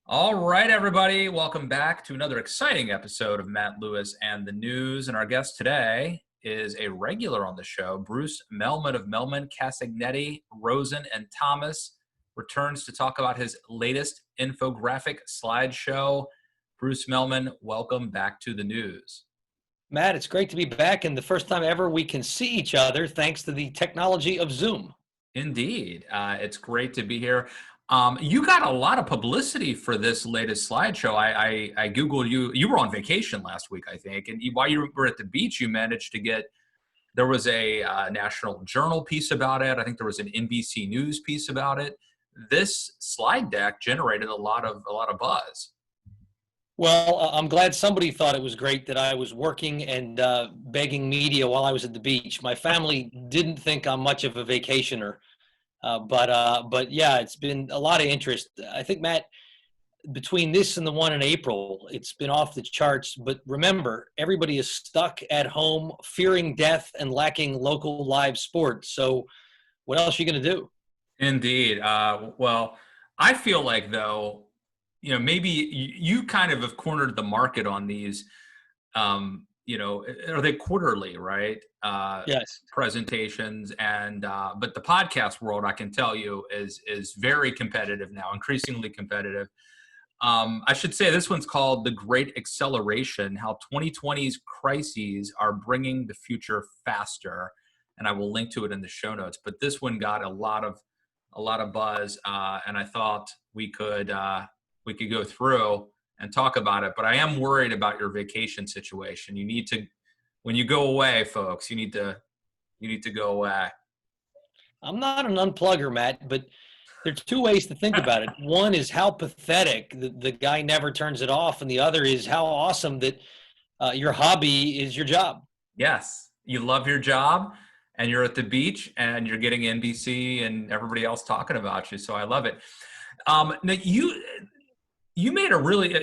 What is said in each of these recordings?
All right, everybody. Welcome back to another exciting episode of Matt Lewis and the News. And our guest today is a regular on the show. Bruce Mehlman of Mehlman Castagnetti Rosen and Thomas returns to talk about his latest infographic slideshow. Bruce Mehlman, welcome back to the news. Matt, it's great to be back, and the first time ever we can see each other thanks to the technology of Zoom. Indeed. It's great to be here. You got a lot of publicity for this latest slideshow. I Googled you. You were on vacation last week, I think. And while you were at the beach, you managed to get, there was a National Journal piece about it. I think there was an NBC News piece about it. This slide deck generated a lot of buzz. Well, I'm glad somebody thought it was great that I was working and begging media while I was at the beach. My family didn't think I'm much of a vacationer. But yeah, it's been a lot of interest. I think, Matt, between this and the one in April, it's been off the charts. But remember, everybody is stuck at home, fearing death and lacking local live sports. So what else are you going to do? Indeed. Well, I feel like, though, maybe you kind of have cornered the market on these. Are they quarterly, right? Yes. Presentations but the podcast world, I can tell you, is very competitive now, increasingly competitive. I should say this one's called The Great Acceleration: How 2020's Crises Are Bringing the Future Faster, and I will link to it in the show notes. But this one got a lot of buzz, and I thought we could go through and talk about it. But I am worried about your vacation situation. You need to, when you go away, folks, you need to go away. I'm not an unplugger, Matt, but there's two ways to think about it. One is how pathetic the guy never turns it off, and the other is how awesome that your hobby is your job. Yes, you love your job, and you're at the beach, and you're getting NBC and everybody else talking about you. So I love it. Now you made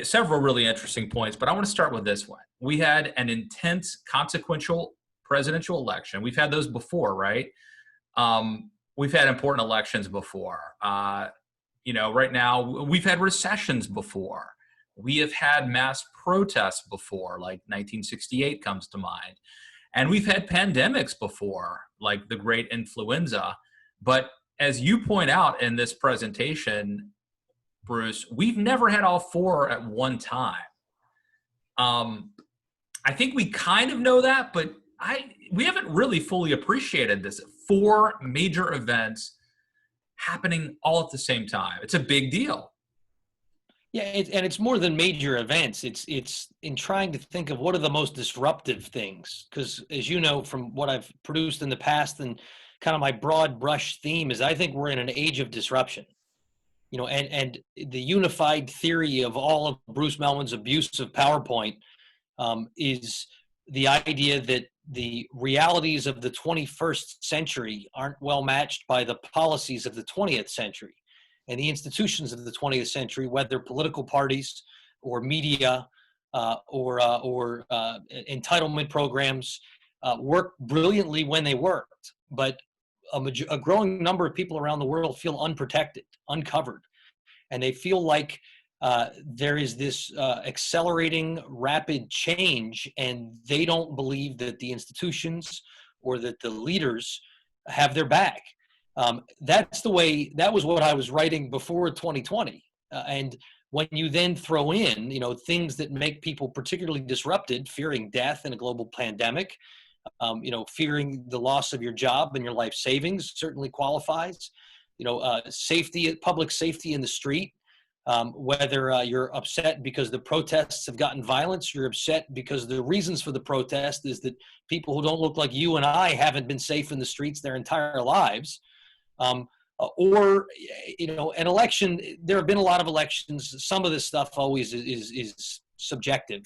several really interesting points, but I want to start with this one. We had an intense, consequential presidential election. We've had those before, right? We've had important elections before. Right now we've had recessions before. We have had mass protests before, like 1968 comes to mind. And we've had pandemics before, like the great influenza. But as you point out in this presentation, Bruce, we've never had all four at one time. I think we kind of know that, but we haven't really fully appreciated this. Four major events happening all at the same time. It's a big deal. Yeah, and it's more than major events. It's in trying to think of what are the most disruptive things. Because as you know, from what I've produced in the past, and kind of my broad brush theme is I think we're in an age of disruption. And the unified theory of all of Bruce Mehlman's abuse of PowerPoint is the idea that the realities of the 21st century aren't well matched by the policies of the 20th century. And the institutions of the 20th century, whether political parties or media or entitlement programs, worked brilliantly when they worked. But a growing number of people around the world feel unprotected, uncovered, and they feel like there is this accelerating, rapid change, and they don't believe that the institutions or that the leaders have their back. That was what I was writing before 2020. And when you then throw in, things that make people particularly disrupted, fearing death in a global pandemic, fearing the loss of your job and your life savings certainly qualifies. Safety, public safety in the street, whether you're upset because the protests have gotten violence, you're upset because the reasons for the protest is that people who don't look like you and I haven't been safe in the streets their entire lives. Or an election, there have been a lot of elections. Some of this stuff always is subjective.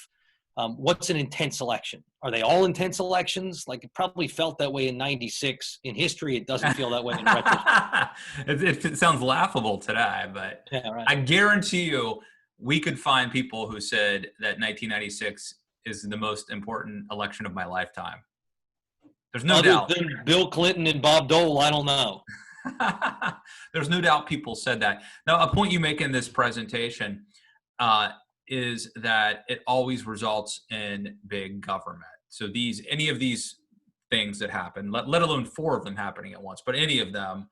What's an intense election? Are they all intense elections? Like, it probably felt that way in '96. In history, it doesn't feel that way in retrospect. It sounds laughable today, but yeah, right. I guarantee you we could find people who said that 1996 is the most important election of my lifetime. There's no doubt. Other than Bill Clinton and Bob Dole, I don't know. There's no doubt people said that. Now, a point you make in this presentation, is that it always results in big government. So any of these things that happen, let alone four of them happening at once, but any of them,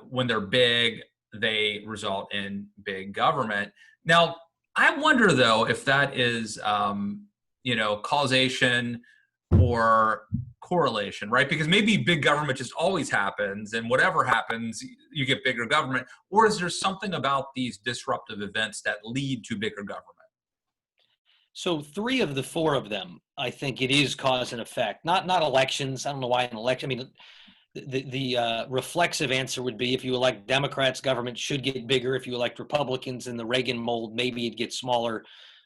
when they're big, they result in big government. Now, I wonder though if that is, causation or correlation, right? Because maybe big government just always happens, and whatever happens, you get bigger government. Or is there something about these disruptive events that lead to bigger government? So three of the four of them, I think it is cause and effect. Not elections. I don't know why an election. I mean, the reflexive answer would be if you elect Democrats, government should get bigger. If you elect Republicans in the Reagan mold, maybe it gets smaller.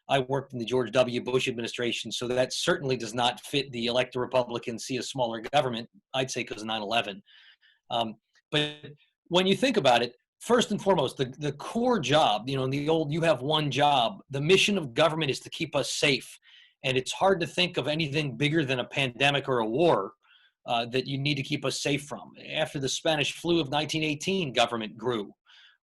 I worked in the George W. Bush administration, so that certainly does not fit the elect a Republican, see a smaller government, I'd say because of 9/11. But when you think about it, first and foremost, the core job, in the old you have one job, the mission of government is to keep us safe. And it's hard to think of anything bigger than a pandemic or a war that you need to keep us safe from. After the Spanish flu of 1918, government grew.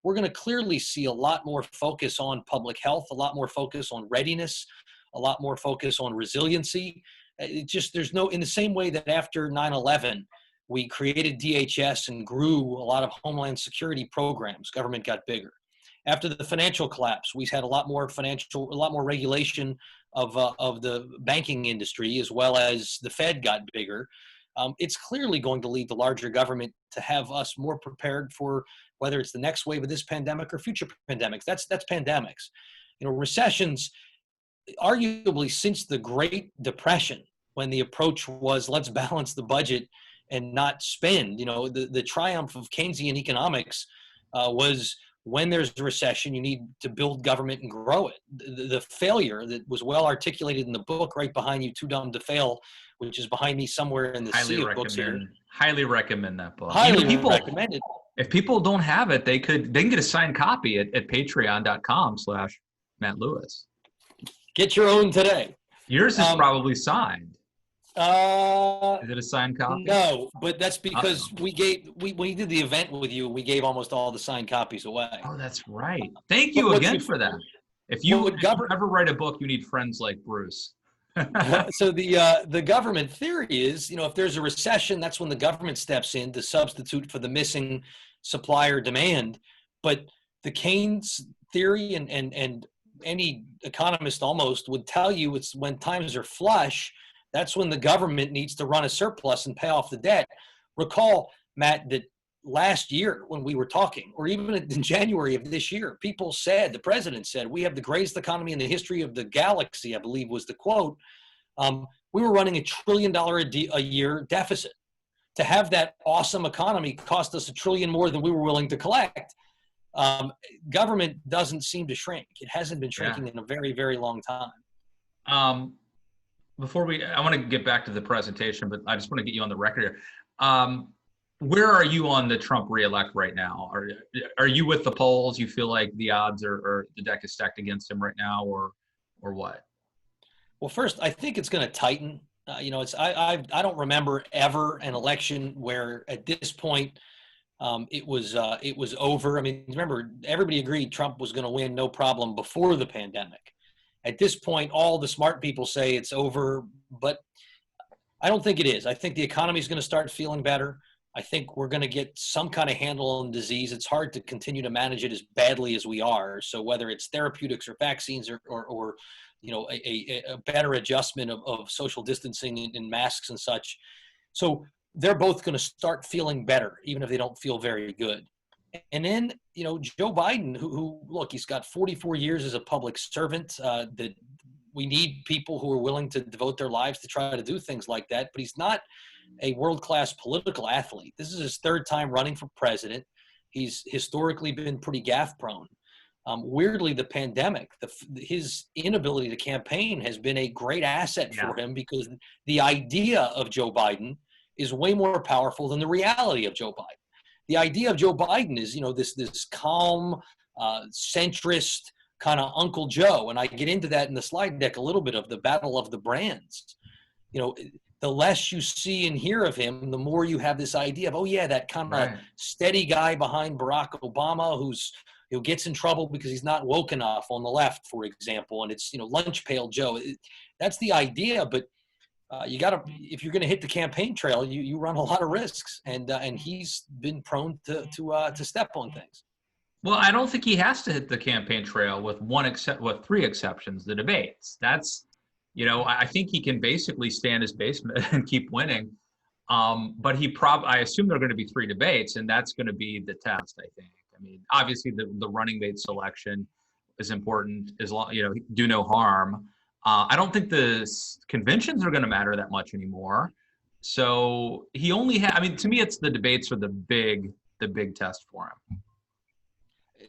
We're going to clearly see a lot more focus on public health, a lot more focus on readiness, a lot more focus on resiliency. There's no, in the same way that after 9/11, we created DHS and grew a lot of homeland security programs, government got bigger. After the financial collapse, we had a lot more regulation of the banking industry, as well as the Fed got bigger. It's clearly going to lead to larger government to have us more prepared for whether it's the next wave of this pandemic or future pandemics. That's pandemics. Recessions, arguably since the Great Depression, when the approach was let's balance the budget and not spend, the triumph of Keynesian economics was when there's a recession, you need to build government and grow it. The failure that was well articulated in the book right behind you, Too Dumb to Fail, which is behind me somewhere in the sea of books here. Highly recommend that book. Highly recommended. If people don't have it, they can get a signed copy at patreon.com/Matt Lewis. Get your own today. Yours is probably signed. Is it a signed copy? No, but that's because we did the event with you. We gave almost all the signed copies away. Oh, that's right. Thank you again for that. If you ever write a book, you need friends like Bruce. So the government theory is, if there's a recession, that's when the government steps in to substitute for the missing supply or demand. But the Keynes theory and any economist almost would tell you it's when times are flush, that's when the government needs to run a surplus and pay off the debt. Recall, Matt, that last year when we were talking, or even in January of this year, the president said, we have the greatest economy in the history of the galaxy, I believe was the quote. We were running $1 trillion a year deficit. To have that awesome economy cost us $1 trillion more than we were willing to collect. Government doesn't seem to shrink. It hasn't been shrinking in a very, very long time. I want to get back to the presentation, but I just want to get you on the record here. Where are you on the Trump reelect right now? Are you with the polls? You feel like the odds or the deck is stacked against him right now, or what? Well, first, I think it's going to tighten. I don't remember ever an election where at this point it was over. I mean, remember, everybody agreed Trump was going to win no problem before the pandemic. At this point, all the smart people say it's over, but I don't think it is. I think the economy is going to start feeling better. I think we're going to get some kind of handle on disease. It's hard to continue to manage it as badly as we are. So whether it's therapeutics or vaccines or a better adjustment of social distancing and masks and such. So they're both going to start feeling better, even if they don't feel very good. And then, Joe Biden, who look, he's got 44 years as a public servant, that we need people who are willing to devote their lives to try to do things like that. But he's not a world-class political athlete. This is his third time running for president. He's historically been pretty gaffe prone. Weirdly, the pandemic, his inability to campaign has been a great asset for him, because the idea of Joe Biden is way more powerful than the reality of Joe Biden. The idea of Joe Biden is, this calm, centrist kind of Uncle Joe. And I get into that in the slide deck a little bit of the battle of the brands. The less you see and hear of him, the more you have this idea of, that kind of steady guy behind Barack Obama who's, gets in trouble because he's not woke enough on the left, for example, and it's, lunch pail Joe. That's the idea, but you got to, if you're going to hit the campaign trail, you run a lot of risks, and he's been prone to step on things. Well, I don't think he has to hit the campaign trail with with three exceptions, the debates. That's, I think he can basically stay in his basement and keep winning. But I assume there are going to be three debates, and that's going to be the test, I think. I mean, obviously the running mate selection is important, as long, do no harm. I don't think the conventions are going to matter that much anymore. So he only to me, it's the debates are the big test for him.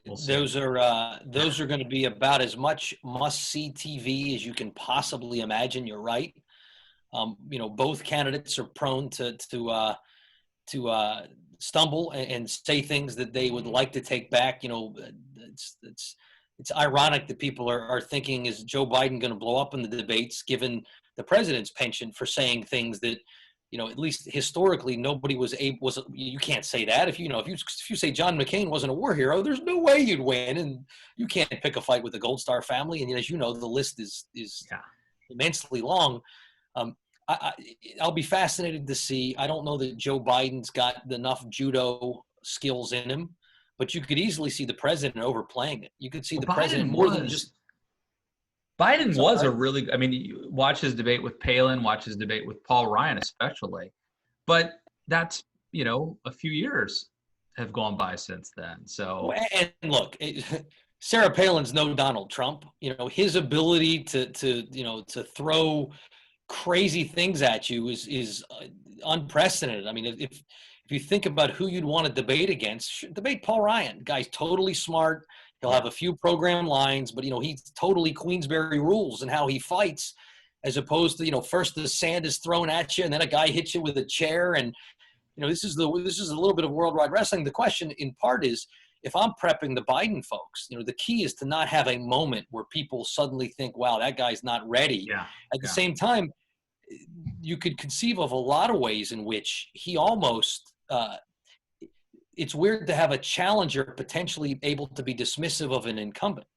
We'll those are going to be about as much must-see TV as you can possibly imagine. You're right. Both candidates are prone to stumble and say things that they would like to take back. It's ironic that people are thinking, is Joe Biden going to blow up in the debates, given the president's penchant for saying things that, at least historically, nobody was able. You can't say that. If you say John McCain wasn't a war hero, there's no way you'd win, and you can't pick a fight with the Gold Star family. And as you know, the list is immensely long. I'll be fascinated to see. I don't know that Joe Biden's got enough judo skills in him, but you could easily see the president overplaying it. You could see the president more than just. Biden was you watch his debate with Palin, watch his debate with Paul Ryan, especially. But that's, a few years have gone by since then. So. And look, Sarah Palin's no Donald Trump. His ability to throw crazy things at you is unprecedented. I mean, if you think about who you'd want to debate against, debate Paul Ryan. Guy's totally smart. He'll have a few program lines, but he's totally Queensberry rules and how he fights, as opposed to first the sand is thrown at you and then a guy hits you with a chair, and this is a little bit of worldwide wrestling. The question in part is, if I'm prepping the Biden folks, the key is to not have a moment where people suddenly think, wow, that guy's not ready. At the same time, you could conceive of a lot of ways in which he almost it's weird to have a challenger potentially able to be dismissive of an incumbent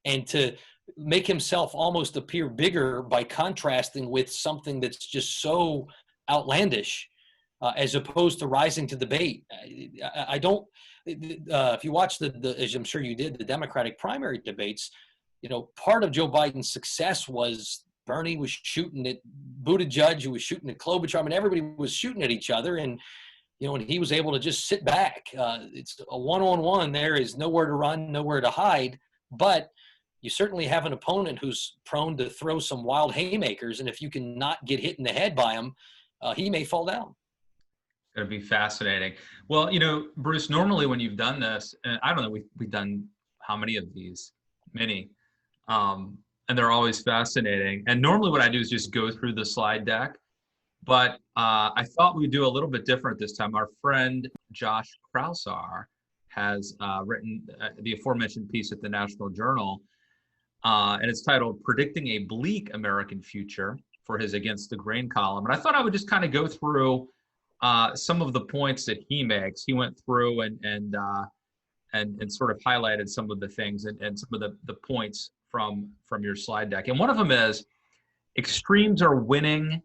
and to make himself almost appear bigger by contrasting with something that's just so outlandish, as opposed to rising to the bait. I don't if you watch as I'm sure you did, the Democratic primary debates, part of Joe Biden's success was Bernie was shooting at Buttigieg, who was shooting at Klobuchar. I mean, everybody was shooting at each other, and and he was able to just sit back. It's a one-on-one. There is nowhere to run, nowhere to hide. But you certainly have an opponent who's prone to throw some wild haymakers, and if you can not get hit in the head by him, he may fall down. It's going to be fascinating. Well, Bruce, normally when you've done this, and I don't know, we've done how many of these? Many. And they're always fascinating. And normally what I do is just go through the slide deck. But I thought we'd do a little bit different this time. Our friend Josh Krausar has written the aforementioned piece at the National Journal, and it's titled "Predicting a Bleak American Future" for his Against the Grain column. And I thought I would just kind of go through some of the points that he makes. He went through and sort of highlighted some of the things and some of the points from your slide deck. And one of them is extremes are winning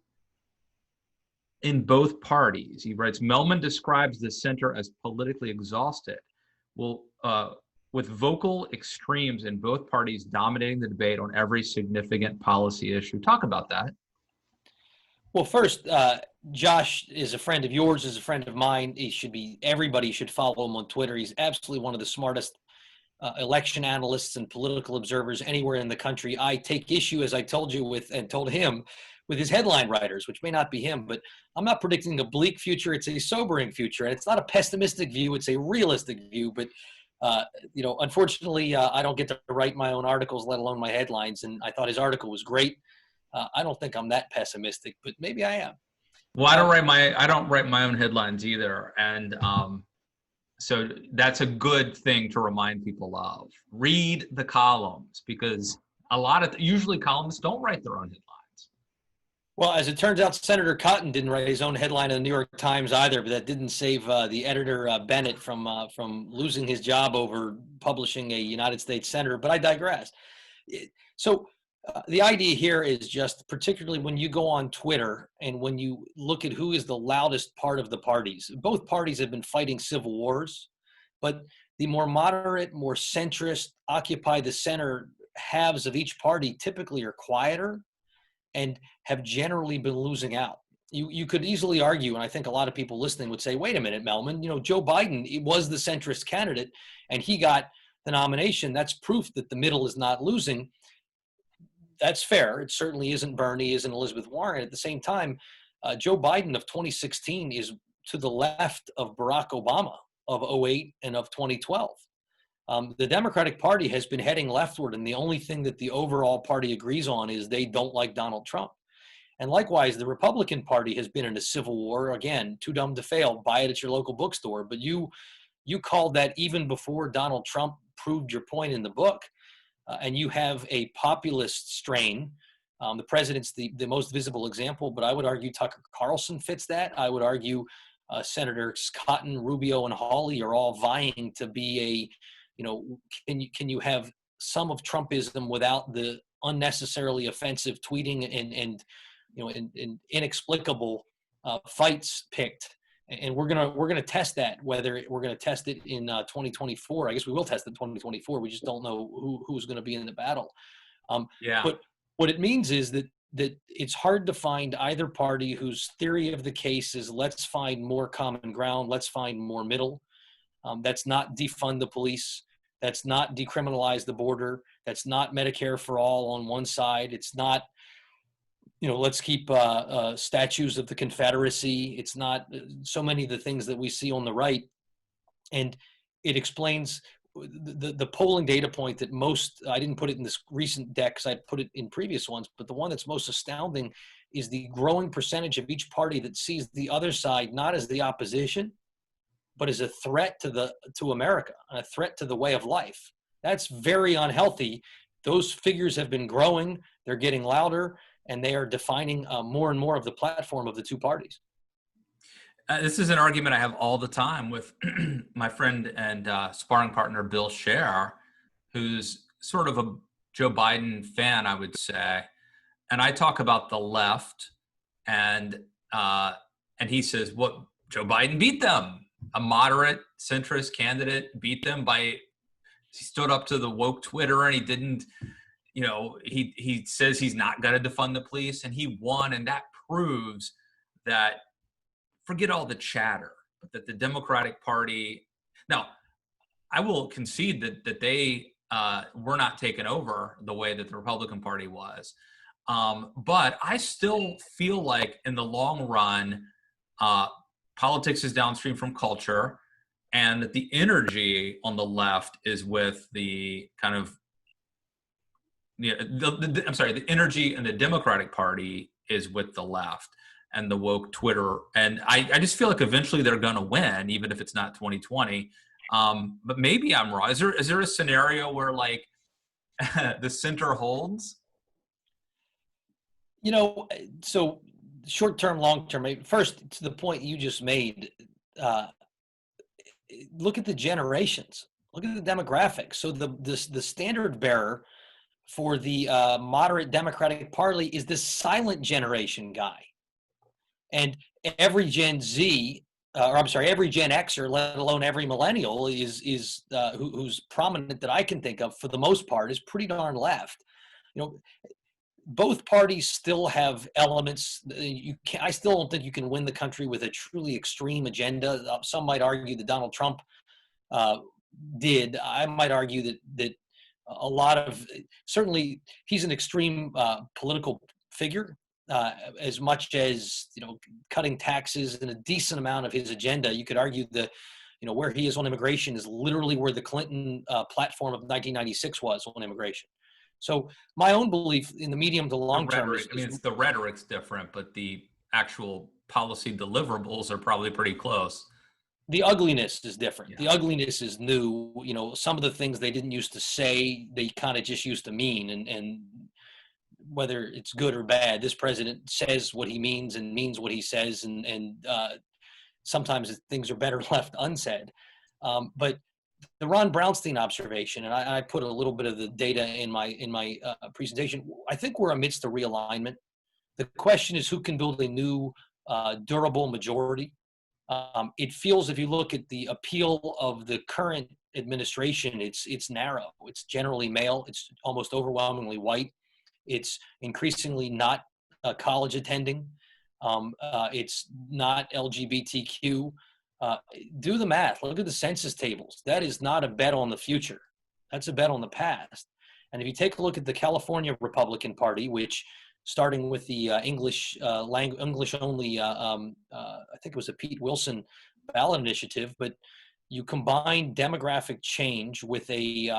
in both parties. He writes, Mehlman describes the center as politically exhausted. Well, with vocal extremes in both parties dominating the debate on every significant policy issue. Talk about that. Well, first, Josh is a friend of yours, is a friend of mine. Everybody should follow him on Twitter. He's absolutely one of the smartest election analysts and political observers anywhere in the country. I take issue, as I told you and told him, with his headline writers, which may not be him, but I'm not predicting a bleak future. It's a sobering future, and it's not a pessimistic view. It's a realistic view. But unfortunately, I don't get to write my own articles, let alone my headlines. And I thought his article was great. I don't think I'm that pessimistic, but maybe I am. Well, I don't write my own headlines either, and so that's a good thing to remind people of. Read the columns, because usually columnists don't write their own headlines. Well, as it turns out, Senator Cotton didn't write his own headline in the New York Times either, but that didn't save the editor Bennett from losing his job over publishing a United States senator. But I digress. So the idea here is just, particularly when you go on Twitter and when you look at who is the loudest part of the parties, both parties have been fighting civil wars, but the more moderate, more centrist, occupy the center halves of each party typically are quieter and have generally been losing out. You could easily argue, and I think a lot of people listening would say, wait a minute, Mehlman, Joe Biden was the centrist candidate and he got the nomination. That's proof that the middle is not losing. That's fair. It certainly isn't Bernie, isn't Elizabeth Warren. At the same time, Joe Biden of 2016 is to the left of Barack Obama of 2008 and of 2012. The Democratic Party has been heading leftward, and the only thing that the overall party agrees on is they don't like Donald Trump. And likewise, the Republican Party has been in a civil war. Again, too dumb to fail. Buy it at your local bookstore. But you called that even before Donald Trump proved your point in the book. And you have a populist strain. The president's the most visible example, but I would argue Tucker Carlson fits that. I would argue Senators Cotton, Rubio, and Hawley are all vying to be can you have some of Trumpism without the unnecessarily offensive tweeting and inexplicable fights picked. And we're gonna test that, whether we're gonna test it in 2024. I guess we will test it in 2024. We just don't know who's going to be in the battle. But what it means is that it's hard to find either party whose theory of the case is let's find more common ground, let's find more middle. That's not defund the police. That's not decriminalize the border. That's not Medicare for all on one side. It's not, let's keep statues of the Confederacy. It's not so many of the things that we see on the right. And it explains the polling data point that I didn't put it in this recent deck because I put it in previous ones, but the one that's most astounding is the growing percentage of each party that sees the other side not as the opposition, but as a threat to America, a threat to the way of life. That's very unhealthy. Those figures have been growing. They're getting louder, and they are defining more and more of the platform of the two parties. This is an argument I have all the time with my friend and sparring partner, Bill Scher, who's sort of a Joe Biden fan, I would say. And I talk about the left, and he says, "What? Joe Biden beat them. A moderate centrist candidate beat them he stood up to the woke Twitter, and he didn't, he says he's not going to defund the police, and he won. And that proves that, forget all the chatter, but that the Democratic Party, now I will concede that they were not taken over the way that the Republican Party was. But I still feel like in the long run, politics is downstream from culture, and that the energy on the left is with the kind of, the energy in the Democratic Party is with the left and the woke Twitter. And I just feel like eventually they're going to win, even if it's not 2020. But maybe I'm wrong. Is there a scenario where like the center holds? So short-term, long-term, first to the point you just made, look at the generations, look at the demographics. So the standard bearer for the moderate Democratic Party is the silent generation guy. And every Gen Z, every Gen Xer, let alone every millennial, who's prominent that I can think of, for the most part, is pretty darn left. Both parties still have elements. I still don't think you can win the country with a truly extreme agenda. Some might argue that Donald Trump did. I might argue that a lot of, certainly he's an extreme political figure. As much as cutting taxes and a decent amount of his agenda, you could argue that where he is on immigration is literally where the Clinton platform of 1996 was on immigration. So my own belief in the medium to long term is, the rhetoric's different, but the actual policy deliverables are probably pretty close. The ugliness is different. Yeah. The ugliness is new. Some of the things they didn't used to say, they kind of just used to mean, and whether it's good or bad. This president says what he means and means what he says, and sometimes things are better left unsaid. But the Ron Brownstein observation, and I put a little bit of the data in my presentation. I think we're amidst a realignment. The question is who can build a new durable majority. It feels, if you look at the appeal of the current administration, it's narrow. It's generally male. It's almost overwhelmingly white. It's increasingly not college attending. It's not LGBTQ. Do the math. Look at the census tables. That is not a bet on the future. That's a bet on the past. And if you take a look at the California Republican Party, which starting with the English only, I think it was a Pete Wilson ballot initiative, but you combine demographic change with a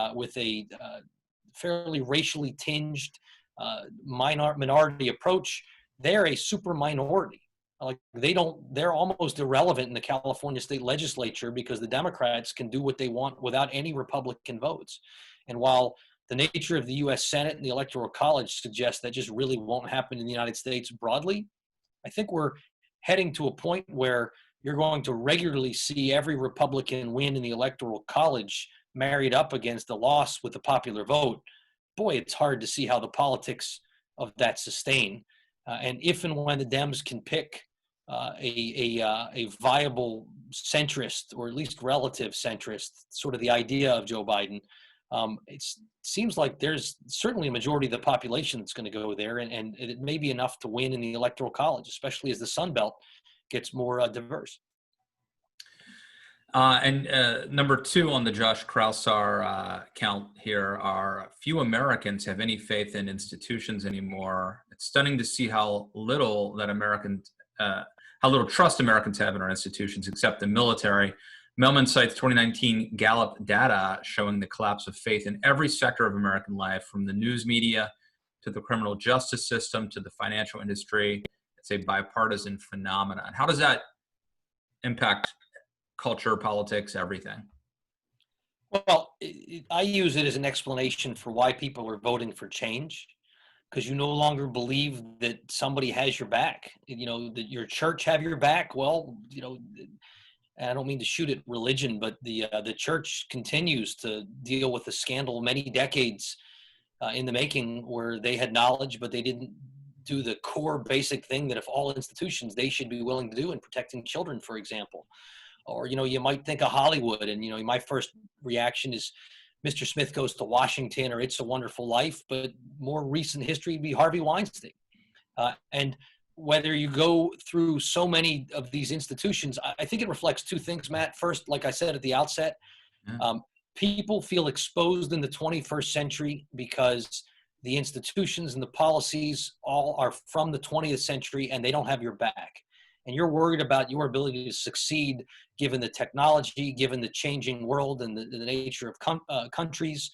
fairly racially tinged minority approach. They're a super minority. Like they're almost irrelevant in the California state legislature because the Democrats can do what they want without any Republican votes. And while the nature of the U.S. Senate and the Electoral College suggests that just really won't happen in the United States broadly, I think we're heading to a point where you're going to regularly see every Republican win in the Electoral College married up against a loss with the popular vote. Boy, it's hard to see how the politics of that sustain. And if and when the Dems can pick a viable centrist, or at least relative centrist, sort of the idea of Joe Biden, it seems like there's certainly a majority of the population that's going to go there, and it may be enough to win in the Electoral College, especially as the Sun Belt gets more diverse. Number two on the Josh Krausar count here are few Americans have any faith in institutions anymore. It's stunning to see how little trust Americans have in our institutions, except the military. Mehlman cites 2019 Gallup data showing the collapse of faith in every sector of American life, from the news media to the criminal justice system to the financial industry. It's a bipartisan phenomenon. How does that impact culture, politics, everything? Well, I use it as an explanation for why people are voting for change, because you no longer believe that somebody has your back. That your church have your back. Well, and I don't mean to shoot at religion, but the church continues to deal with the scandal many decades in the making, where they had knowledge, but they didn't do the core basic thing that if all institutions, they should be willing to do in protecting children, for example. Or, you might think of Hollywood, and, my first reaction is Mr. Smith Goes to Washington or It's a Wonderful Life, but more recent history would be Harvey Weinstein. And whether you go through so many of these institutions, I think it reflects two things, Matt. First, like I said at the outset, people feel exposed in the 21st century because the institutions and the policies all are from the 20th century and they don't have your back. And you're worried about your ability to succeed given the technology, given the changing world and the nature of countries,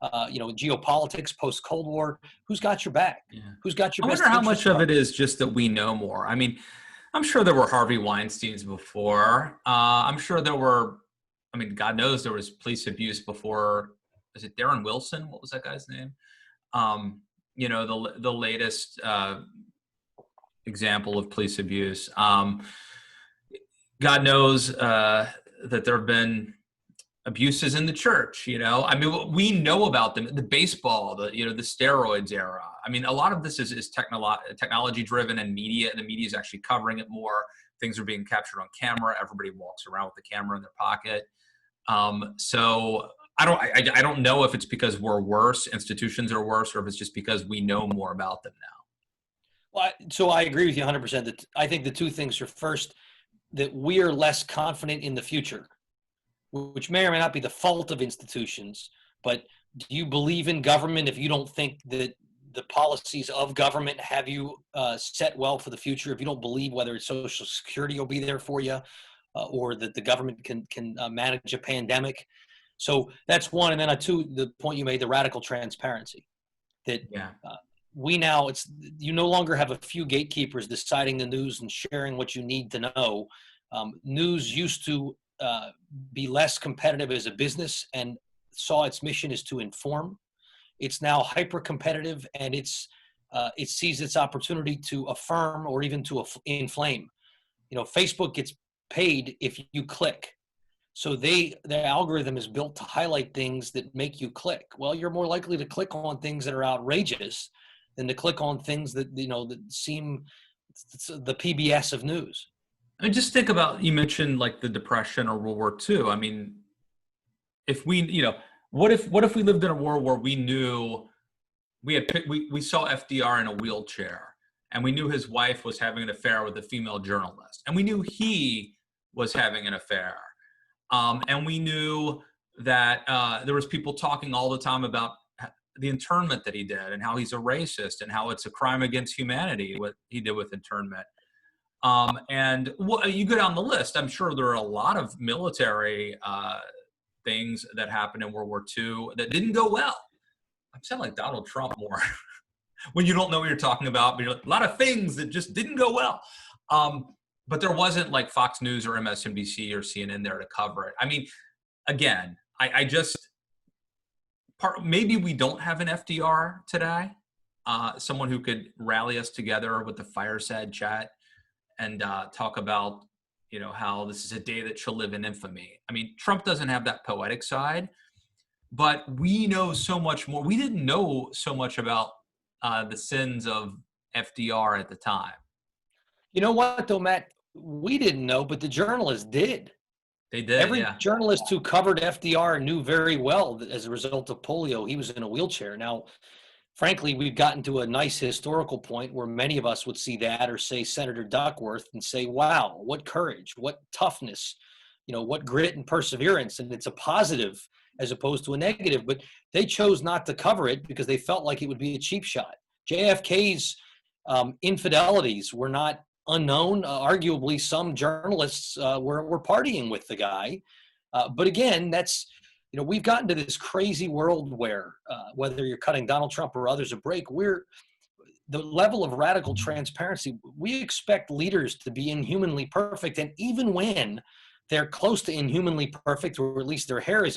geopolitics, post-Cold War. Who's got your back? Yeah. Who's got your best? I wonder how much of it is just that we know more. I mean, I'm sure there were Harvey Weinsteins before. I'm sure there were, God knows there was police abuse before. Is it Darren Wilson? What was that guy's name? The latest example of police abuse. God knows that there have been abuses in the church. We know about them. The baseball, the steroids era. A lot of this is technology driven, and media. The media is actually covering it more. Things are being captured on camera. Everybody walks around with the camera in their pocket. So I don't know if it's because we're worse, institutions are worse, or if it's just because we know more about them now. Well, so I agree with you 100% that I think the two things are, first, that we are less confident in the future, which may or may not be the fault of institutions, but do you believe in government if you don't think that the policies of government have you set well for the future? If you don't believe whether it's Social Security will be there for you or that the government can manage a pandemic. So that's one. And then two, the point you made, the radical transparency, that you no longer have a few gatekeepers deciding the news and sharing what you need to know. News used to be less competitive as a business and saw its mission is to inform. It's now hyper competitive, and it's it sees its opportunity to affirm or even to inflame. Facebook gets paid if you click. So the algorithm is built to highlight things that make you click. Well, you're more likely to click on things that are outrageous than to click on things that, that seem the PBS of news. I mean, just think about, you mentioned like the Depression or World War II. I mean, if we, what if we lived in a world where we knew we saw FDR in a wheelchair and we knew his wife was having an affair with a female journalist and we knew he was having an affair. And we knew that there was people talking all the time about the internment that he did and how he's a racist and how it's a crime against humanity, what he did with internment. And you go down the list, I'm sure there are a lot of military things that happened in World War II that didn't go well. I'm sounding like Donald Trump more when you don't know what you're talking about, but you're like, a lot of things that just didn't go well. But there wasn't like Fox News or MSNBC or CNN there to cover it. I mean, again, maybe we don't have an FDR today, someone who could rally us together with the fireside chat and talk about, how this is a day that shall live in infamy. I mean, Trump doesn't have that poetic side, but we know so much more. We didn't know so much about the sins of FDR at the time. You know what, though, Matt? We didn't know, but the journalists did. They did. Every yeah. journalist who covered FDR knew very well that as a result of polio, he was in a wheelchair. Now, frankly, we've gotten to a nice historical point where many of us would see that or say Senator Duckworth and say, wow, what courage, what toughness, what grit and perseverance. And it's a positive as opposed to a negative. But they chose not to cover it because they felt like it would be a cheap shot. JFK's infidelities were not unknown. Arguably, some journalists were partying with the guy. But again, that's, we've gotten to this crazy world where whether you're cutting Donald Trump or others a break, the level of radical transparency, we expect leaders to be inhumanly perfect. And even when they're close to inhumanly perfect, or at least their hair is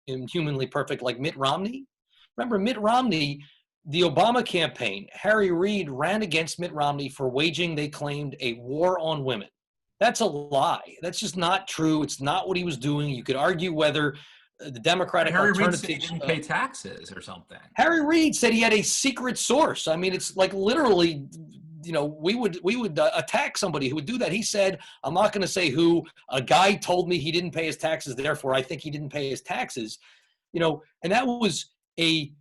inhumanly perfect, like Mitt Romney. Remember Mitt Romney, the Obama campaign, Harry Reid ran against Mitt Romney for waging, they claimed, a war on women. That's a lie. That's just not true. It's not what he was doing. You could argue whether the Democratic Harry Reid alternative said he didn't pay taxes or something. Harry Reid said he had a secret source. I mean, it's like literally, we would attack somebody who would do that. He said, I'm not going to say who. A guy told me he didn't pay his taxes, therefore I think he didn't pay his taxes. And that was a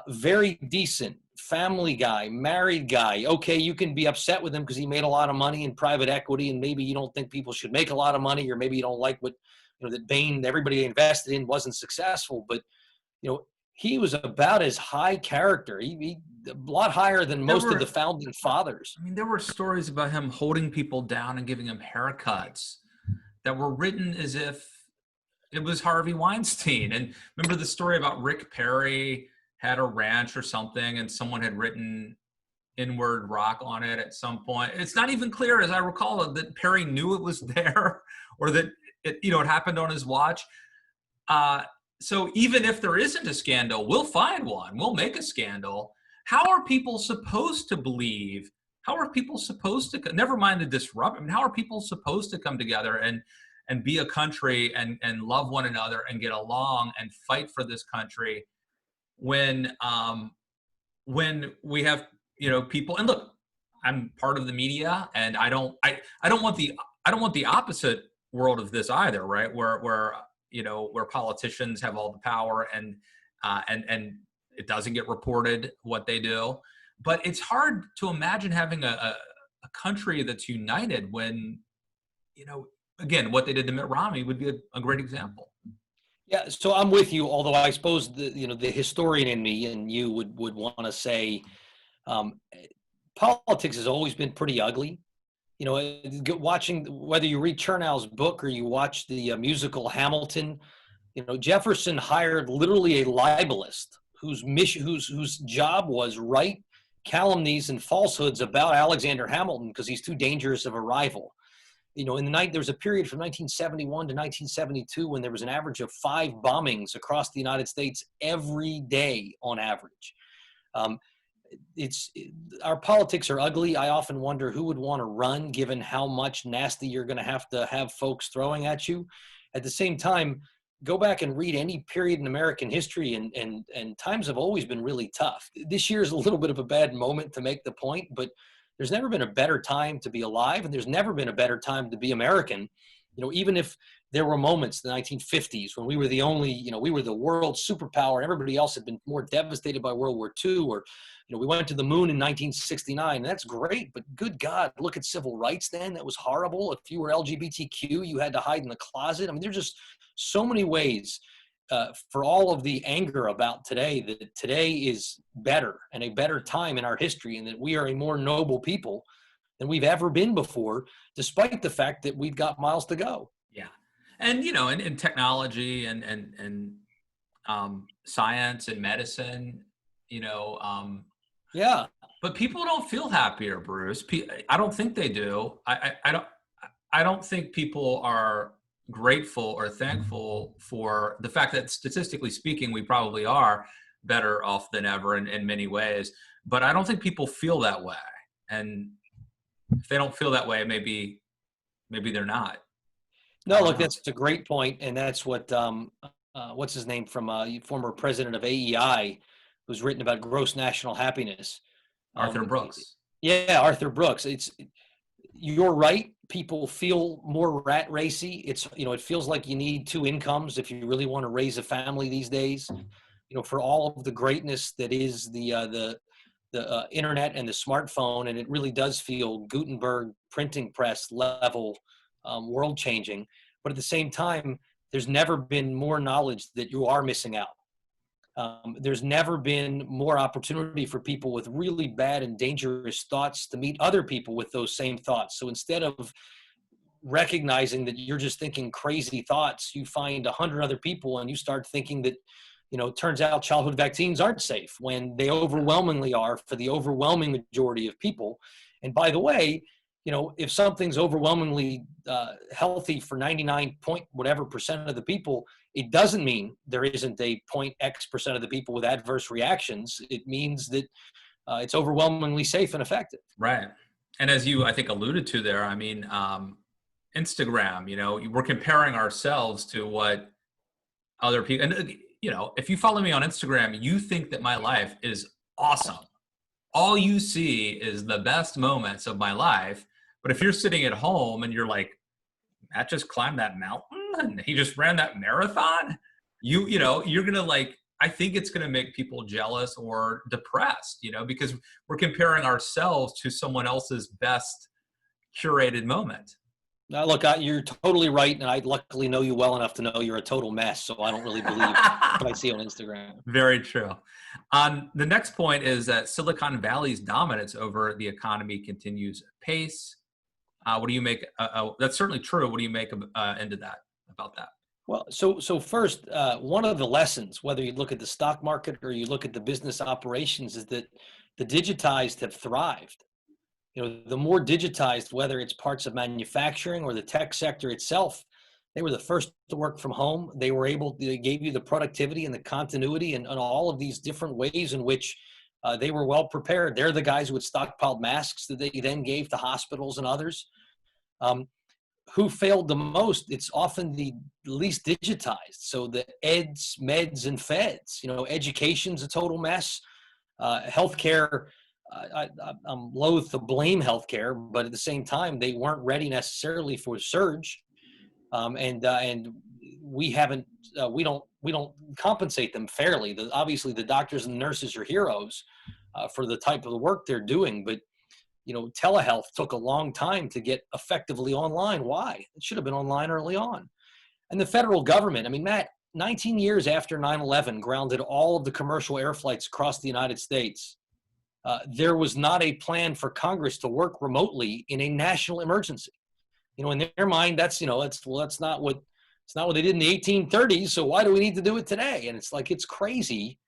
very decent family guy, married guy. Okay, you can be upset with him because he made a lot of money in private equity, and maybe you don't think people should make a lot of money, or maybe you don't like what that Bain, everybody they invested in, wasn't successful. But he was about as high character. He a lot higher than most of the founding fathers. I mean, there were stories about him holding people down and giving them haircuts that were written as if it was Harvey Weinstein. And remember the story about Rick Perry had a ranch or something, and someone had written Inward Rock on it at some point. It's not even clear, as I recall, that Perry knew it was there or that it happened on his watch. So even if there isn't a scandal, we'll find one. We'll make a scandal. How are people supposed to believe? How are people supposed to, never mind the disrupt, I mean, how are people supposed to come together and be a country and love one another and get along and fight for this country when we have people, and look, I'm part of the media, and I don't want the opposite world of this either, right? Where politicians have all the power and it doesn't get reported what they do. But it's hard to imagine having a country that's united when, again, what they did to Mitt Romney would be a great example. Yeah, so I'm with you, although I suppose the historian in me and you would want to say politics has always been pretty ugly. Watching, whether you read Chernow's book or you watch the musical Hamilton, Jefferson hired literally a libelist whose job was write calumnies and falsehoods about Alexander Hamilton because he's too dangerous of a rival. In the night, there was a period from 1971 to 1972 when there was an average of 5 bombings across the United States every day on average. it's our politics are ugly. I often wonder who would want to run, given how much nasty you're going to have folks throwing at you. At the same time, go back and read any period in American history, and times have always been really tough. This year is a little bit of a bad moment to make the point, but there's never been a better time to be alive, and there's never been a better time to be American. Even if there were moments in the 1950s when we were the only, we were the world superpower, and everybody else had been more devastated by World War II, or, we went to the moon in 1969, and that's great, but good God, look at civil rights then. That was horrible. If you were LGBTQ, you had to hide in the closet. I mean, there's just so many ways for all of the anger about today, that today is better and a better time in our history, and that we are a more noble people than we've ever been before, despite the fact that we've got miles to go. Yeah. And, in technology and science and medicine, Yeah. but people don't feel happier, Bruce. I don't think they do. I don't think people are grateful or thankful for the fact that, statistically speaking, we probably are better off than ever in many ways. But I don't think people feel that way. And if they don't feel that way, maybe they're not. No, look, that's a great point, and that's what what's his name from former president of AEI, who's written about gross national happiness. Arthur Brooks. Yeah, Arthur Brooks. You're right. People feel more rat racy. It feels like you need two incomes if you really want to raise a family these days. For all of the greatness that is the internet and the smartphone, and it really does feel Gutenberg printing press level, world changing. But at the same time, there's never been more knowledge that you are missing out. There's never been more opportunity for people with really bad and dangerous thoughts to meet other people with those same thoughts. So instead of recognizing that you're just thinking crazy thoughts, you find 100 other people and you start thinking that, it turns out childhood vaccines aren't safe, when they overwhelmingly are for the overwhelming majority of people. And by the way, if something's overwhelmingly healthy for 99 point whatever percent of the people, it doesn't mean there isn't a point X percent of the people with adverse reactions. It means that it's overwhelmingly safe and effective. Right. And as you, I think, alluded to there, I mean, Instagram, we're comparing ourselves to what other people, and, if you follow me on Instagram, you think that my life is awesome. All you see is the best moments of my life. But if you're sitting at home and you're like, Matt just climbed that mountain and he just ran that marathon, you're going to I think it's going to make people jealous or depressed, because we're comparing ourselves to someone else's best curated moment. Now, look, you're totally right, and I luckily know you well enough to know you're a total mess, so I don't really believe what I see on Instagram. Very true. The next point is that Silicon Valley's dominance over the economy continues apace. What do you make? That's certainly true. What do you make about that? Well, so first, one of the lessons, whether you look at the stock market or you look at the business operations, is that the digitized have thrived. The more digitized, whether it's parts of manufacturing or the tech sector itself, they were the first to work from home. They gave you the productivity and the continuity and all of these different ways in which they were well prepared. They're the guys who had stockpiled masks that they then gave to hospitals and others. Who failed the most? It's often the least digitized. So the eds, meds, and feds. Education's a total mess. Healthcare. I'm loath to blame healthcare, but at the same time, they weren't ready necessarily for a surge, and we don't compensate them fairly. Obviously, the doctors and nurses are heroes for the type of the work they're doing, but telehealth took a long time to get effectively online. Why? It should have been online early on. And the federal government, I mean, Matt, 19 years after 9/11 grounded all of the commercial air flights across the United States. There was not a plan for Congress to work remotely in a national emergency. In their mind, that's not what they did in the 1830s. So why do we need to do it today? And it's crazy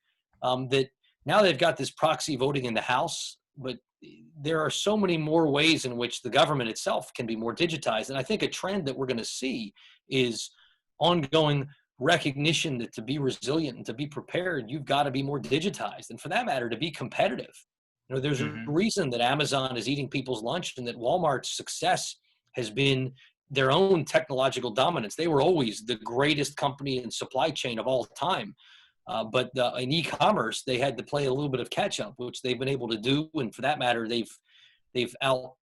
that now they've got this proxy voting in the House, but there are so many more ways in which the government itself can be more digitized. And I think a trend that we're going to see is ongoing recognition that to be resilient and to be prepared, you've got to be more digitized. And for that matter, to be competitive. There's a Hmm. reason that Amazon is eating people's lunch and that Walmart's success has been their own technological dominance. They were always the greatest company in supply chain of all time. But in e-commerce, they had to play a little bit of catch up, which they've been able to do. And for that matter, they've out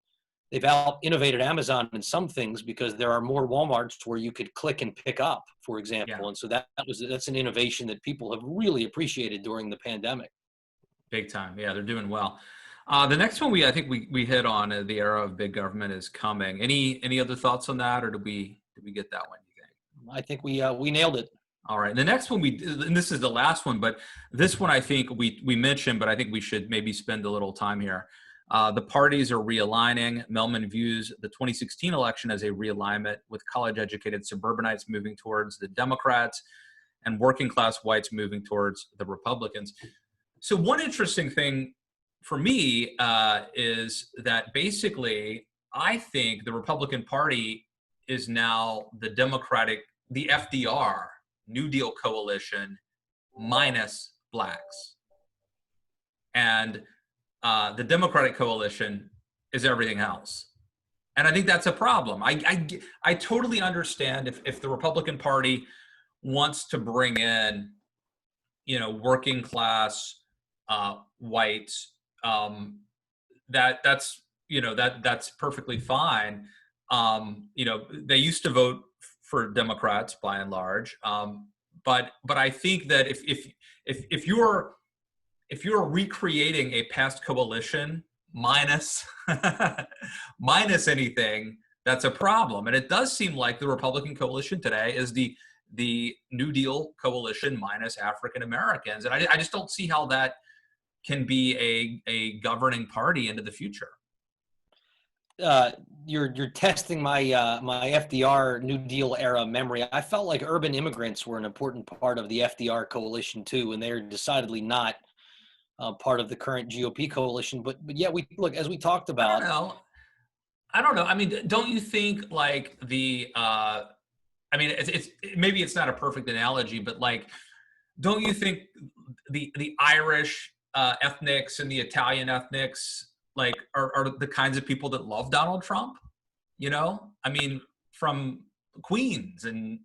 they've out innovated Amazon in some things because there are more Walmarts where you could click and pick up, for Yeah, example. And so that's an innovation that people have really appreciated during the pandemic. big time. Yeah, they're doing well. The next one I think we hit on, the era of big government is coming. Any other thoughts on that, or did we get that one, you think? I think we nailed it. All right. And the next one and this is the last one, but this one I think we mentioned, but I think we should maybe spend a little time here. The parties are realigning. Mehlman views the 2016 election as a realignment, with college-educated suburbanites moving towards the Democrats and working-class whites moving towards the Republicans. So one interesting thing for me is that basically I think the Republican Party is now the FDR New Deal coalition minus blacks. And the Democratic coalition is everything else. And I think that's a problem. I totally understand if the Republican Party wants to bring in, working class whites, that's perfectly fine. They used to vote for Democrats by and large, but I think that if you're recreating a past coalition minus minus anything, that's a problem. And it does seem like the Republican coalition today is the New Deal coalition minus African Americans, and I just don't see how that can be a governing party into the future. You're testing my FDR New Deal era memory. I felt like urban immigrants were an important part of the FDR coalition too, and they're decidedly not part of the current GOP coalition. But yeah, we look, as we talked about. I don't know. I mean, don't you think like I mean, maybe it's not a perfect analogy, but like, don't you think the Irish ethnics and the Italian ethnics like are the kinds of people that love Donald Trump? I mean, from Queens and.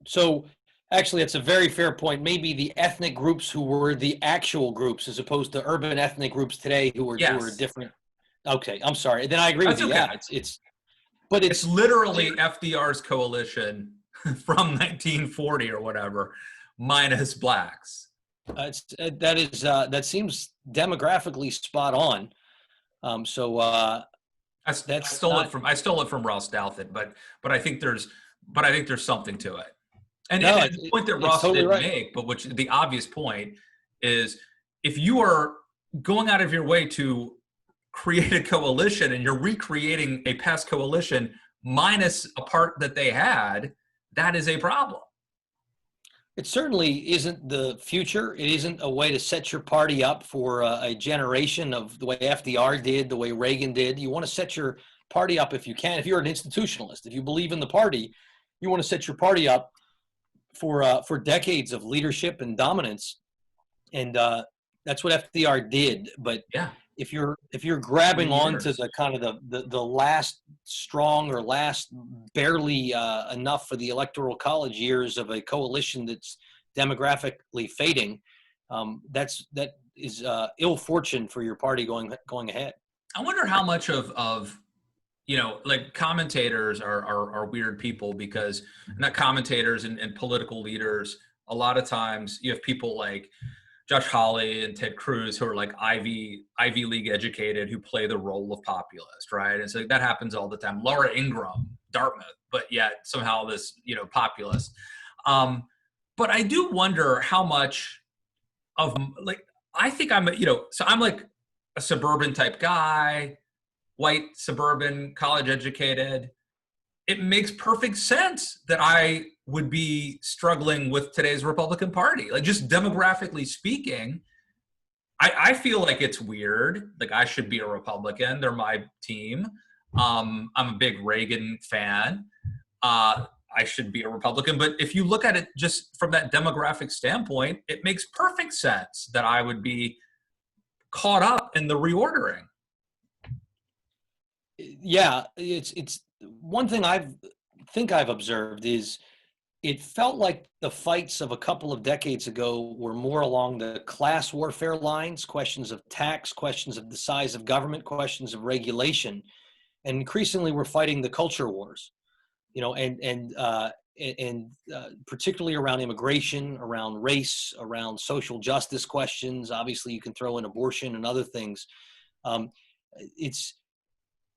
So actually, it's a very fair point. Maybe the ethnic groups who were the actual groups, as opposed to urban ethnic groups today who are Yes. different. Okay, I'm sorry. Then I agree That's with you. okay. Yeah, but it's literally FDR's coalition from 1940 or whatever, minus blacks. That seems demographically spot on. I stole it from Ross Douthat, but I think there's something to it. And the point that Ross totally didn't right. make, but which the obvious point is, if you are going out of your way to create a coalition and you're recreating a past coalition minus a part that they had, that is a problem. It certainly isn't the future. It isn't a way to set your party up for a generation of the way FDR did, the way Reagan did. You want to set your party up if you can. If you're an institutionalist, if you believe in the party, you want to set your party up for decades of leadership and dominance. And that's what FDR did. But yeah, if you're grabbing onto the kind of the last strong or last barely enough for the electoral college years of a coalition that's demographically fading, that is ill fortune for your party going ahead. I wonder how much of like commentators are weird people, because not commentators and political leaders. A lot of times you have people like Josh Hawley and Ted Cruz, who are like Ivy League educated, who play the role of populist, right? And so that happens all the time. Laura Ingraham, Dartmouth, but yet somehow this, populist. But I do wonder how much of, like, I think I'm, so I'm like a suburban type guy, white, suburban, college educated. It makes perfect sense that I would be struggling with today's Republican Party. Like, just demographically speaking, I feel like it's weird. Like, I should be a Republican. They're my team. I'm a big Reagan fan. I should be a Republican. But if you look at it just from that demographic standpoint, it makes perfect sense that I would be caught up in the reordering. Yeah, it's one thing I've observed is it felt like the fights of a couple of decades ago were more along the class warfare lines, questions of tax, questions of the size of government, questions of regulation, and increasingly we're fighting the culture wars, and particularly around immigration, around race, around social justice questions. Obviously, you can throw in abortion and other things. Um, it's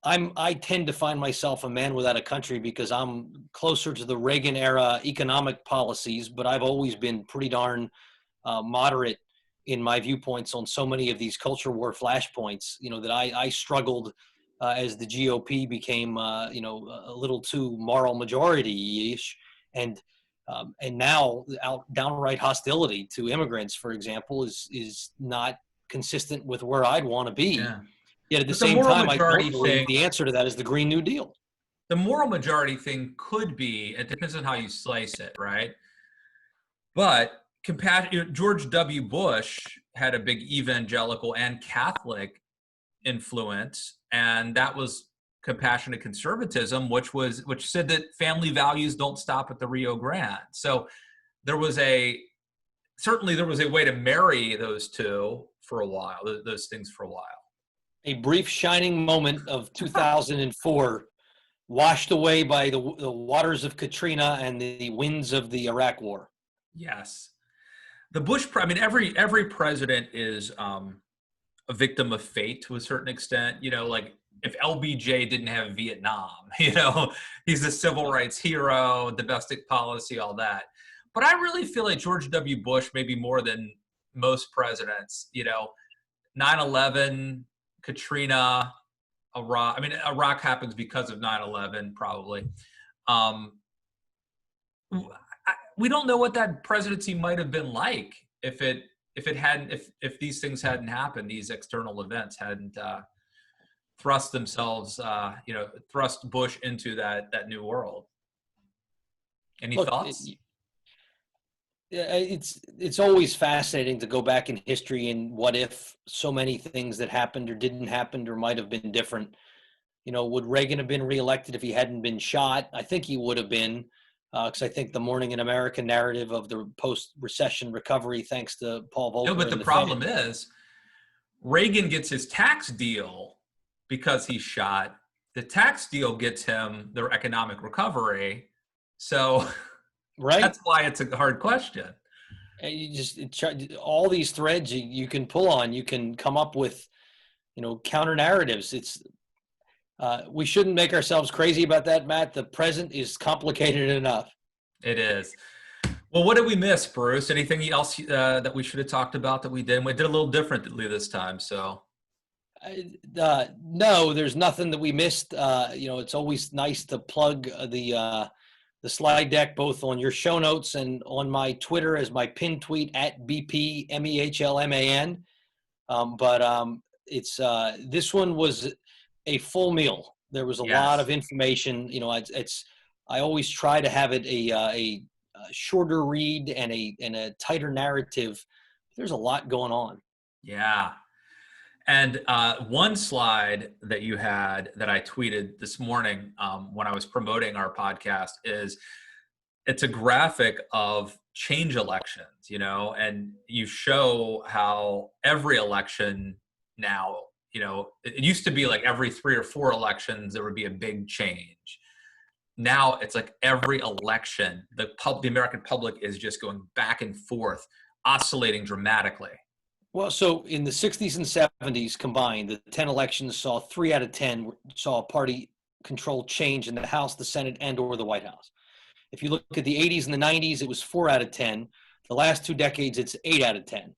I tend to find myself a man without a country because I'm closer to the Reagan era economic policies, but I've always been pretty darn moderate in my viewpoints on so many of these culture war flashpoints, that I struggled as the GOP became, a little too moral majority-ish. And now downright hostility to immigrants, for example, is not consistent with where I'd want to be. Yeah. Yet at the But the same moral time, I majority don't believe thing, the answer to that is the Green New Deal. the moral majority thing could be, it depends on how you slice it, right? But George W. Bush had a big evangelical and Catholic influence, and that was compassionate conservatism, which said that family values don't stop at the Rio Grande. So there was certainly there was a way to marry those two for a while, those things for a while. A brief shining moment of 2004 washed away by the waters of Katrina and the winds of the Iraq War. Yes. Every president is a victim of fate to a certain extent. Like if LBJ didn't have Vietnam, he's a civil rights hero, domestic policy, all that. But I really feel like George W. Bush, maybe more than most presidents, 9/11, Katrina, Iraq. Iraq happens because of 9/11, probably. We don't know what that presidency might have been like if these things hadn't happened, these external events hadn't thrust Bush into that new world. Any thoughts? It's always fascinating to go back in history and what if so many things that happened or didn't happen or might have been different. Would Reagan have been reelected if he hadn't been shot? I think he would have been, because I think the Morning in America narrative of the post-recession recovery, thanks to Paul Volcker. No, but the problem is Reagan gets his tax deal because he's shot. The tax deal gets him their economic recovery. So right. That's why it's a hard question. And all these threads you can pull on, you can come up with, counter narratives. We shouldn't make ourselves crazy about that, Matt. The present is complicated enough. It is. Well, what did we miss, Bruce? Anything else that we should have talked about that we did? We did a little differently this time, so. No, there's nothing that we missed. It's always nice to plug the slide deck both on your show notes and on my Twitter as my pin tweet at BPMEHLMAN. This one was a full meal. There was a lot of information. I always try to have it a shorter read and a tighter narrative. There's a lot going on. Yeah. And one slide that you had that I tweeted this morning when I was promoting our podcast it's a graphic of change elections, and you show how every election now, it used to be like every 3 or 4 elections, there would be a big change. Now it's like every election, the American public is just going back and forth, oscillating dramatically. Well, so in the 60s and 70s combined, the 10 elections saw 3 out of 10 saw a party-controlled change in the House, the Senate, and or the White House. If you look at the 80s and the 90s, it was 4 out of 10. The last 2 decades, it's 8 out of 10.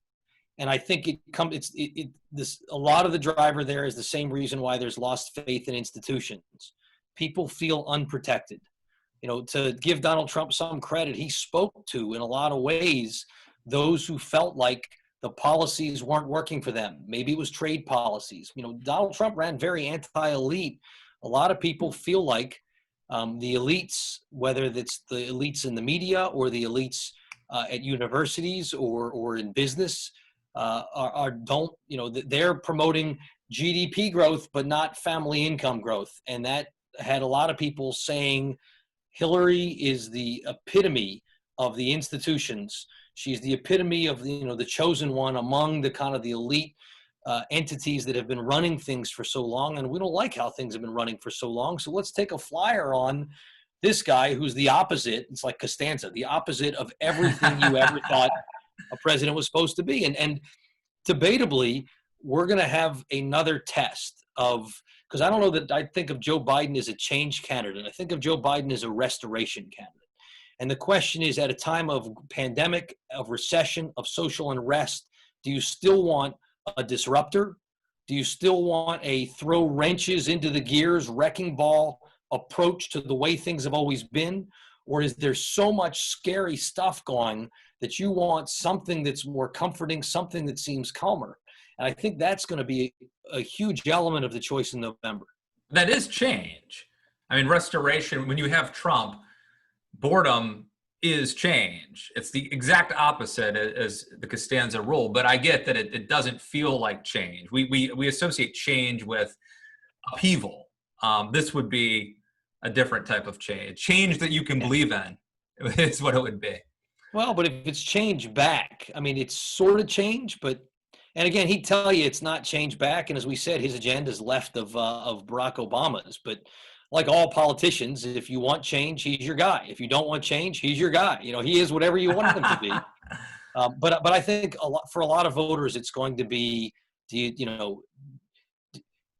And I think a lot of the driver there is the same reason why there's lost faith in institutions. People feel unprotected. To give Donald Trump some credit, he spoke to, in a lot of ways, those who felt like the policies weren't working for them. Maybe it was trade policies. Donald Trump ran very anti-elite. A lot of people feel like the elites, whether it's the elites in the media or the elites at universities or in business, don't, they're promoting GDP growth, but not family income growth. And that had a lot of people saying Hillary is the epitome of the institutions. She's the epitome of the chosen one among the kind of the elite entities that have been running things for so long. And we don't like how things have been running for so long. So let's take a flyer on this guy who's the opposite. It's like Costanza, the opposite of everything you ever thought a president was supposed to be. And debatably, we're going to have another test of, because I don't know that I think of Joe Biden as a change candidate. I think of Joe Biden as a restoration candidate. And the question is, at a time of pandemic, of recession, of social unrest, do you still want a disruptor? Do you still want a throw wrenches into the gears, wrecking ball approach to the way things have always been? Or is there so much scary stuff going that you want something that's more comforting, something that seems calmer? And I think that's going to be a huge element of the choice in November. That is change. I mean, restoration, when you have Trump, boredom is change. It's the exact opposite as the Costanza rule, but I get that it doesn't feel like change. We associate change with upheaval. This would be a different type of change that you can believe in is what it would be. Well, but if it's change back, I mean, it's sort of change, but, and again, he'd tell you it's not change back. And as we said, his agenda is left of Barack Obama's, but like all politicians, if you want change, he's your guy. If you don't want change, he's your guy. He is whatever you want him to be. But I think for a lot of voters, it's going to be,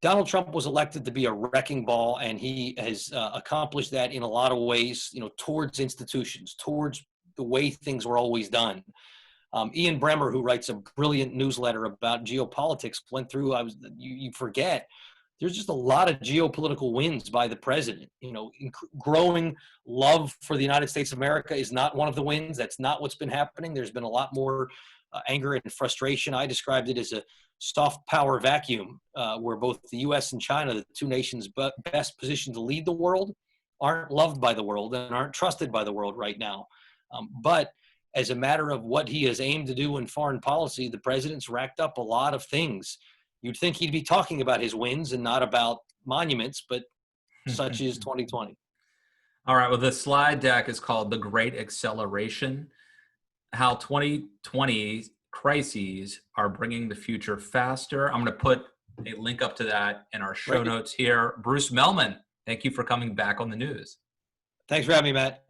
Donald Trump was elected to be a wrecking ball, and he has accomplished that in a lot of ways, towards institutions, towards the way things were always done. Ian Bremmer, who writes a brilliant newsletter about geopolitics, went through, you forget, there's just a lot of geopolitical wins by the president. Growing love for the United States of America is not one of the wins. That's not what's been happening. There's been a lot more anger and frustration. I described it as a soft power vacuum where both the U.S. and China, the two nations best positioned to lead the world, aren't loved by the world and aren't trusted by the world right now. But as a matter of what he has aimed to do in foreign policy, the president's racked up a lot of things. You'd think he'd be talking about his wins and not about monuments, but such is 2020. All right. Well, the slide deck is called The Great Acceleration, how 2020 crises are bringing the future faster. I'm going to put a link up to that in our show notes here. Bruce Mehlman, thank you for coming back on the news. Thanks for having me, Matt.